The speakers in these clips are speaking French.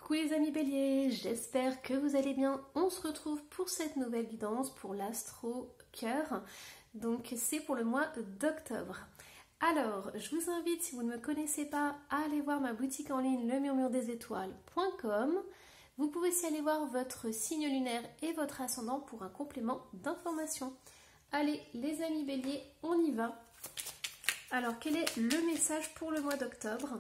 Coucou les amis béliers, j'espère que vous allez bien. On se retrouve pour cette nouvelle guidance pour l'astro cœur. Donc c'est pour le mois d'octobre. Alors, je vous invite, si vous ne me connaissez pas, à aller voir ma boutique en ligne lemurmuredesétoiles.com. Vous pouvez aussi aller voir votre signe lunaire et votre ascendant pour un complément d'information. Allez les amis béliers, on y va. Alors, quel est le message pour le mois d'octobre?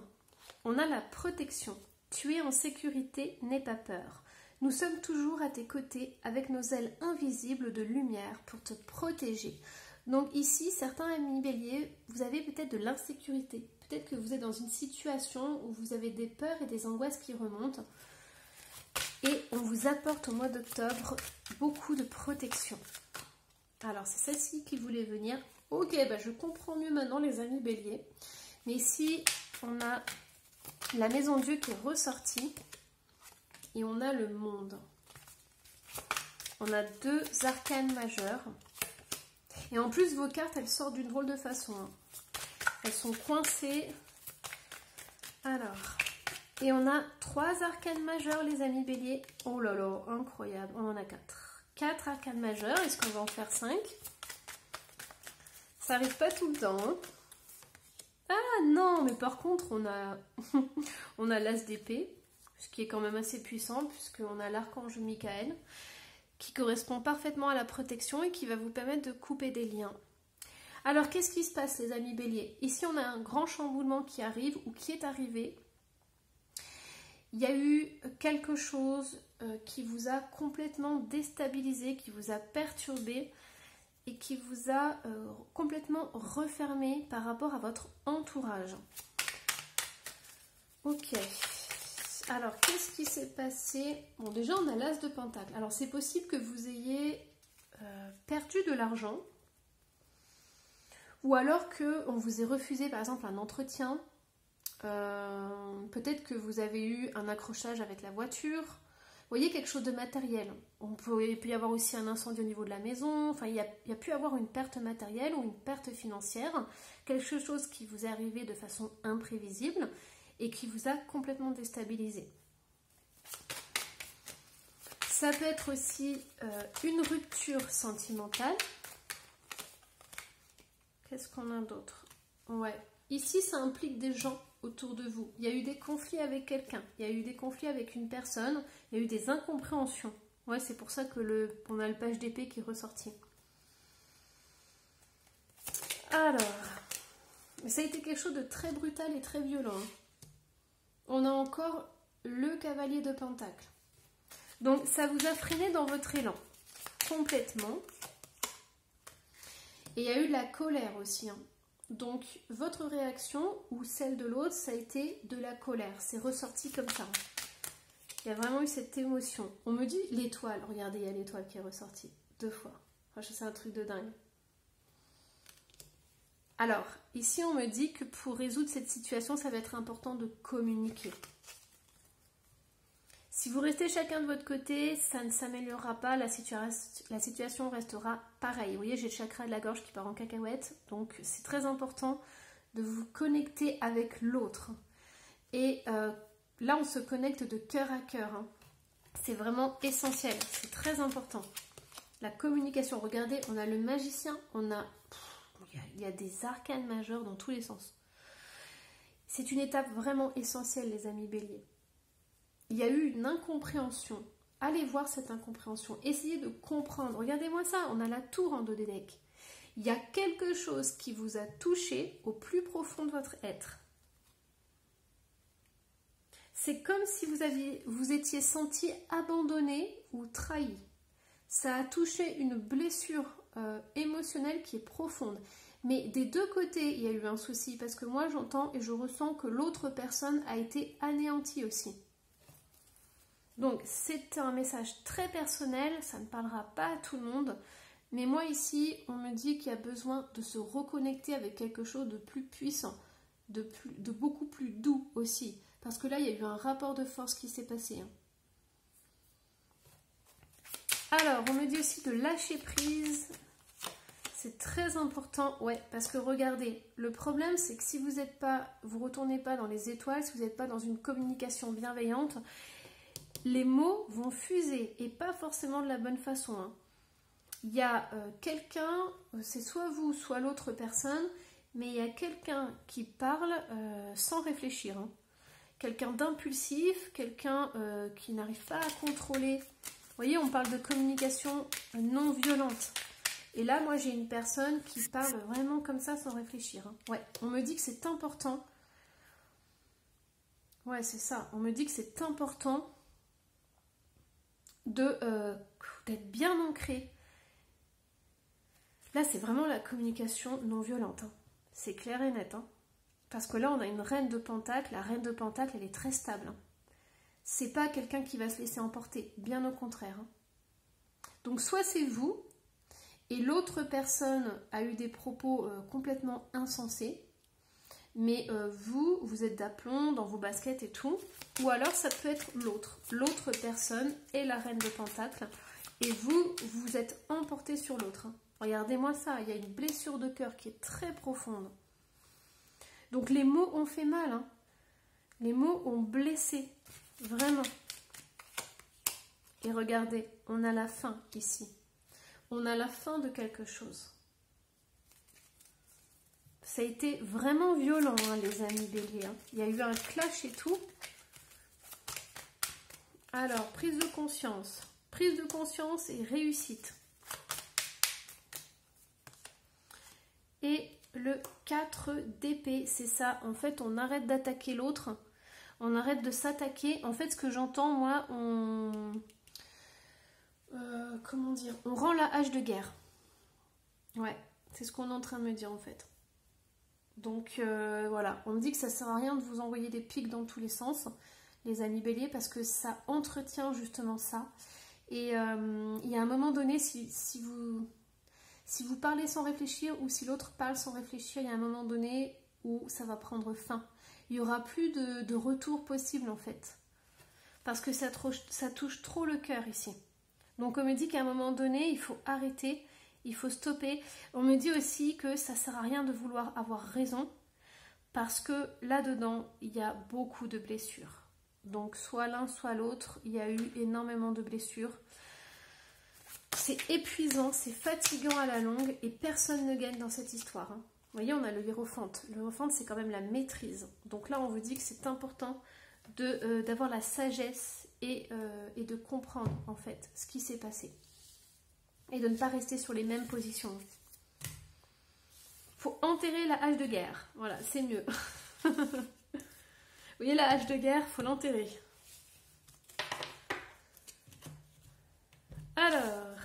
On a la protection. Tu es en sécurité, n'aie pas peur. Nous sommes toujours à tes côtés avec nos ailes invisibles de lumière pour te protéger. Donc ici, certains amis béliers, vous avez peut-être de l'insécurité. Peut-être que vous êtes dans une situation où vous avez des peurs et des angoisses qui remontent. Et on vous apporte au mois d'octobre beaucoup de protection. Alors c'est celle-ci qui voulait venir. Ok, je comprends mieux maintenant les amis béliers. Mais ici, on a la maison Dieu qui est ressortie et on a le monde. On a deux arcanes majeures. Et en plus, vos cartes, elles sortent d'une drôle de façon. Elles sont coincées. Alors, et on a trois arcanes majeures, les amis béliers. Oh là là, incroyable. On en a quatre. Quatre arcanes majeures. Est-ce qu'on va en faire 5? Ça n'arrive pas tout le temps. Hein. Ah non, mais par contre, on a, on a l'as d'épée, ce qui est quand même assez puissant, puisqu'on a l'archange Michael, qui correspond parfaitement à la protection et qui va vous permettre de couper des liens. Alors, qu'est-ce qui se passe, les amis béliers? Ici, on a un grand chamboulement qui arrive, ou qui est arrivé. Il y a eu quelque chose qui vous a complètement déstabilisé, qui vous a perturbé, et qui vous a complètement refermé par rapport à votre entourage. Ok. Alors, qu'est-ce qui s'est passé? Bon, déjà, on a l'as de pentacle. Alors, c'est possible que vous ayez perdu de l'argent, ou alors qu'on vous ait refusé, par exemple, un entretien. Peut-être que vous avez eu un accrochage avec la voiture. Vous voyez, quelque chose de matériel. Il peut y avoir aussi un incendie au niveau de la maison. Enfin, il y a pu avoir une perte matérielle ou une perte financière. Quelque chose qui vous est arrivé de façon imprévisible et qui vous a complètement déstabilisé. Ça peut être aussi une rupture sentimentale. Qu'est-ce qu'on a d'autre? Ouais. Ici, ça implique des gens autour de vous. Il y a eu des conflits avec quelqu'un, il y a eu des conflits avec une personne, il y a eu des incompréhensions. Ouais, c'est pour ça que on a le page d'épée qui est ressorti. Alors, ça a été quelque chose de très brutal et très violent. Hein. On a encore le cavalier de pentacle. Donc, ça vous a freiné dans votre élan, complètement. Et il y a eu de la colère aussi, hein. Donc, votre réaction ou celle de l'autre, ça a été de la colère. C'est ressorti comme ça. Il y a vraiment eu cette émotion. On me dit l'étoile. Regardez, il y a l'étoile qui est ressortie 2 fois. Franchement, c'est un truc de dingue. Alors, ici, on me dit que pour résoudre cette situation, ça va être important de communiquer. Si vous restez chacun de votre côté, ça ne s'améliorera pas, la situation restera pareille. Vous voyez, j'ai le chakra de la gorge qui part en cacahuète, donc c'est très important de vous connecter avec l'autre. Et là, on se connecte de cœur à cœur. Hein. C'est vraiment essentiel, c'est très important. La communication, regardez, on a le magicien, il y a des arcanes majeures dans tous les sens. C'est une étape vraiment essentielle, les amis béliers. Il y a eu une incompréhension. Allez voir cette incompréhension. Essayez de comprendre. Regardez-moi ça, on a la tour en dos des decks. Il y a quelque chose qui vous a touché au plus profond de votre être. C'est comme si vous étiez senti abandonné ou trahi. Ça a touché une blessure émotionnelle qui est profonde. Mais des deux côtés, il y a eu un souci. Parce que moi, j'entends et je ressens que l'autre personne a été anéantie aussi. Donc, c'est un message très personnel, ça ne parlera pas à tout le monde. Mais moi, ici, on me dit qu'il y a besoin de se reconnecter avec quelque chose de plus puissant, de beaucoup plus doux aussi. Parce que là, il y a eu un rapport de force qui s'est passé. Hein. Alors, on me dit aussi de lâcher prise. C'est très important, ouais, parce que regardez, le problème, c'est que si vous ne retournez pas dans les étoiles, si vous n'êtes pas dans une communication bienveillante, les mots vont fuser et pas forcément de la bonne façon. Hein. Il y a quelqu'un, c'est soit vous, soit l'autre personne, mais il y a quelqu'un qui parle sans réfléchir. Hein. Quelqu'un d'impulsif, quelqu'un qui n'arrive pas à contrôler. Vous voyez, on parle de communication non violente. Et là, moi, j'ai une personne qui parle vraiment comme ça sans réfléchir. Hein. Ouais, on me dit que c'est important. Ouais, c'est ça. On me dit que c'est important d'être bien ancré. Là, c'est vraiment la communication non violente. Hein. C'est clair et net. Hein. Parce que là, on a une reine de pentacle. La reine de pentacle, elle est très stable. Hein. C'est pas quelqu'un qui va se laisser emporter. Bien au contraire. Hein. Donc, soit c'est vous, et l'autre personne a eu des propos complètement insensés, mais vous êtes d'aplomb dans vos baskets et tout. Ou alors, ça peut être l'autre. L'autre personne est la reine de pentacle. Et vous êtes emporté sur l'autre. Hein. Regardez-moi ça, il y a une blessure de cœur qui est très profonde. Donc les mots ont fait mal, hein. Les mots ont blessé, vraiment. Et regardez, on a la fin ici. On a la fin de quelque chose. Ça a été vraiment violent, hein, les amis béliers. Hein. Il y a eu un clash et tout. Alors, prise de conscience. Prise de conscience et réussite. Et le 4 d'épée, c'est ça. En fait, on arrête d'attaquer l'autre. On arrête de s'attaquer. En fait, ce que j'entends, moi, comment dire? On rend la hache de guerre. Ouais, c'est ce qu'on est en train de me dire, en fait. Donc, voilà. On me dit que ça sert à rien de vous envoyer des pics dans tous les sens, les amis béliers, parce que ça entretient justement ça. Et il y a un moment donné, si vous parlez sans réfléchir ou si l'autre parle sans réfléchir, il y a un moment donné où ça va prendre fin. Il n'y aura plus de retour possible en fait. Parce que ça touche trop le cœur ici. Donc on me dit qu'à un moment donné, il faut arrêter, il faut stopper. On me dit aussi que ça ne sert à rien de vouloir avoir raison. Parce que là-dedans, il y a beaucoup de blessures. Donc soit l'un, soit l'autre, il y a eu énormément de blessures. C'est épuisant, c'est fatigant à la longue et personne ne gagne dans cette histoire. Hein. Vous voyez, on a le hiérophante. Le hiérophante, c'est quand même la maîtrise. Donc là, on vous dit que c'est important d'avoir la sagesse et de comprendre, en fait, ce qui s'est passé. Et de ne pas rester sur les mêmes positions. Il faut enterrer la hache de guerre. Voilà, c'est mieux. Vous voyez, la hache de guerre, il faut l'enterrer. Alors,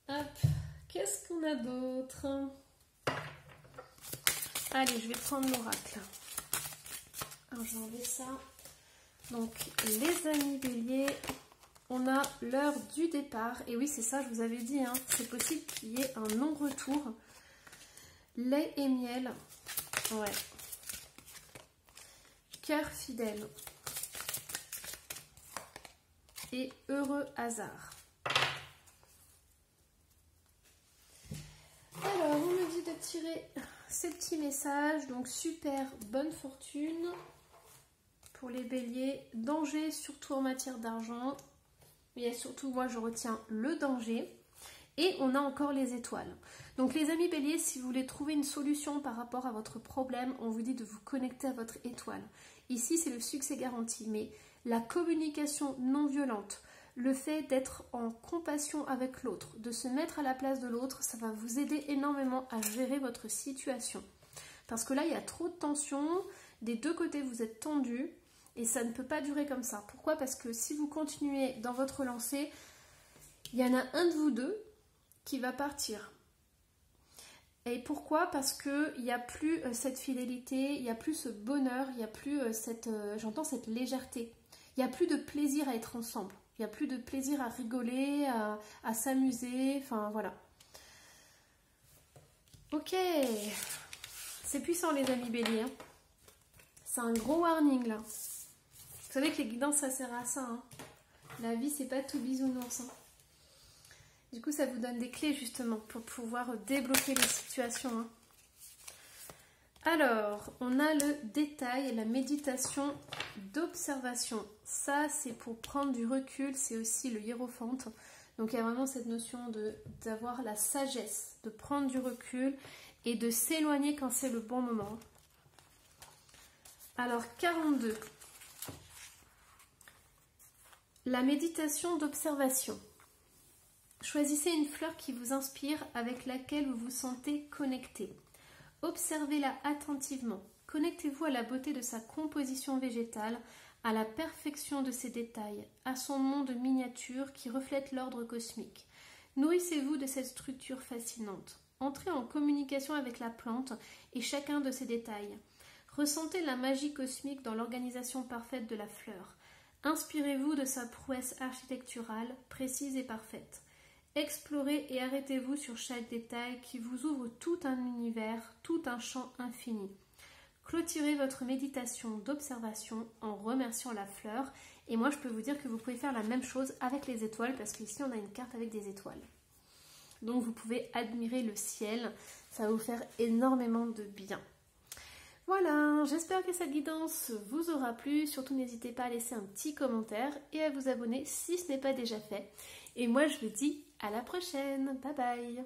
hop, qu'est-ce qu'on a d'autre? Allez, je vais prendre l'oracle. Alors, je vais enlever ça. Donc, les amis béliers, on a l'heure du départ. Et oui, c'est ça, je vous avais dit, hein, c'est possible qu'il y ait un non-retour. Lait et miel. Ouais. Cœur fidèle. Et heureux hasard. Alors, on me dit de tirer ces petits messages. Donc, super bonne fortune pour les béliers. Danger, surtout en matière d'argent. Mais surtout, moi, je retiens le danger. Et on a encore les étoiles. Donc, les amis béliers, si vous voulez trouver une solution par rapport à votre problème, on vous dit de vous connecter à votre étoile. Ici, c'est le succès garanti. Mais la communication non violente, le fait d'être en compassion avec l'autre, de se mettre à la place de l'autre, ça va vous aider énormément à gérer votre situation. Parce que là, il y a trop de tension, des deux côtés vous êtes tendus et ça ne peut pas durer comme ça. Pourquoi? Parce que si vous continuez dans votre lancée, il y en a un de vous deux qui va partir. Et pourquoi? Parce qu'il n'y a plus cette fidélité, il n'y a plus ce bonheur, il n'y a plus j'entends cette légèreté. Il n'y a plus de plaisir à être ensemble. Il n'y a plus de plaisir à rigoler, à s'amuser, enfin voilà. Ok, c'est puissant les amis béliers. Hein. C'est un gros warning là. Vous savez que les guidances ça sert à ça. Hein. La vie c'est pas tout bisounours. Hein. Du coup ça vous donne des clés justement pour pouvoir débloquer les situations. Hein. Alors, on a le détail, la méditation d'observation. Ça, c'est pour prendre du recul, c'est aussi le hiérophante. Donc, il y a vraiment cette notion d'avoir la sagesse, de prendre du recul et de s'éloigner quand c'est le bon moment. Alors, 42. La méditation d'observation. Choisissez une fleur qui vous inspire, avec laquelle vous vous sentez connecté. Observez-la attentivement. Connectez-vous à la beauté de sa composition végétale, à la perfection de ses détails, à son monde miniature qui reflète l'ordre cosmique. Nourrissez-vous de cette structure fascinante. Entrez en communication avec la plante et chacun de ses détails. Ressentez la magie cosmique dans l'organisation parfaite de la fleur. Inspirez-vous de sa prouesse architecturale, précise et parfaite. Explorez et arrêtez-vous sur chaque détail qui vous ouvre tout un univers, tout un champ infini. Clôturez votre méditation d'observation en remerciant la fleur. Et moi, je peux vous dire que vous pouvez faire la même chose avec les étoiles, parce qu'ici, on a une carte avec des étoiles. Donc, vous pouvez admirer le ciel. Ça va vous faire énormément de bien. Voilà, j'espère que cette guidance vous aura plu. Surtout, n'hésitez pas à laisser un petit commentaire et à vous abonner si ce n'est pas déjà fait. Et moi, je vous dis à la prochaine. Bye bye.